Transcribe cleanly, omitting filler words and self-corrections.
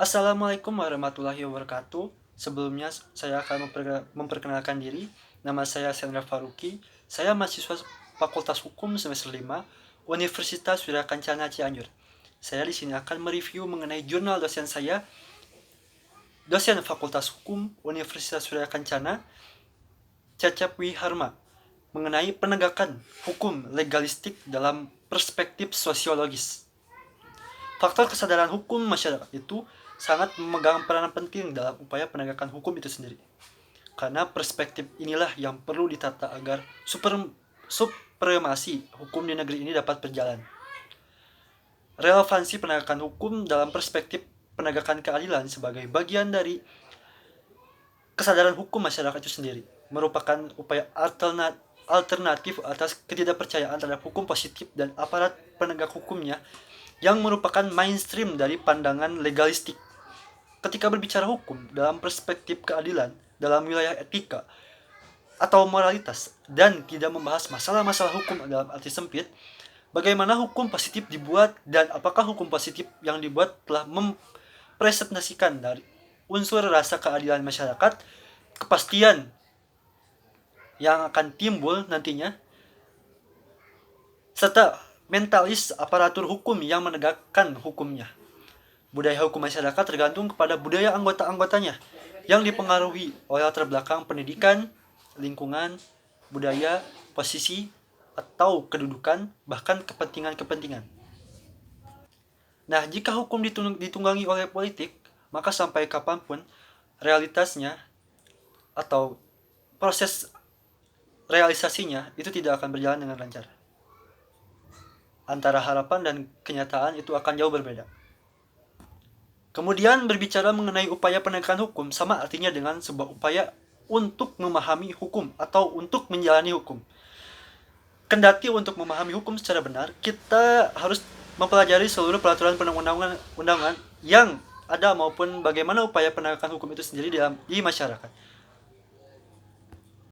Assalamualaikum warahmatullahi wabarakatuh. Sebelumnya saya akan memperkenalkan diri. Nama saya Sendra Faruqi. Saya mahasiswa Fakultas Hukum semester 5 Universitas Surya Kencana Cianjur. Saya di sini akan mereview mengenai jurnal dosen saya, dosen Fakultas Hukum Universitas Surya Kencana, Cecep Wiharma, mengenai penegakan hukum legalistik dalam perspektif sosiologis. Faktor kesadaran hukum masyarakat itu sangat memegang peranan penting dalam upaya penegakan hukum itu sendiri. Karena perspektif inilah yang perlu ditata agar supremasi hukum di negeri ini dapat berjalan. Relevansi penegakan hukum dalam perspektif penegakan keadilan sebagai bagian dari kesadaran hukum masyarakat itu sendiri merupakan upaya alternatif atas ketidakpercayaan terhadap hukum positif dan aparat penegak hukumnya yang merupakan mainstream dari pandangan legalistik. Ketika berbicara hukum dalam perspektif keadilan, dalam wilayah etika atau moralitas, dan tidak membahas masalah-masalah hukum dalam arti sempit, bagaimana hukum positif dibuat dan apakah hukum positif yang dibuat telah mempresentasikan dari unsur rasa keadilan masyarakat, kepastian yang akan timbul nantinya, serta mentalis aparatur hukum yang menegakkan hukumnya. Budaya hukum masyarakat tergantung kepada budaya anggota-anggotanya yang dipengaruhi oleh latar belakang pendidikan, lingkungan, budaya, posisi, atau kedudukan, bahkan kepentingan-kepentingan. Nah, jika hukum ditunggangi oleh politik, maka sampai kapanpun realitasnya atau proses realisasinya itu tidak akan berjalan dengan lancar. Antara harapan dan kenyataan itu akan jauh berbeda. Kemudian berbicara mengenai upaya penegakan hukum sama artinya dengan sebuah upaya untuk memahami hukum atau untuk menjalani hukum. Kendati untuk memahami hukum secara benar, kita harus mempelajari seluruh peraturan perundang-undangan yang ada maupun bagaimana upaya penegakan hukum itu sendiri di masyarakat.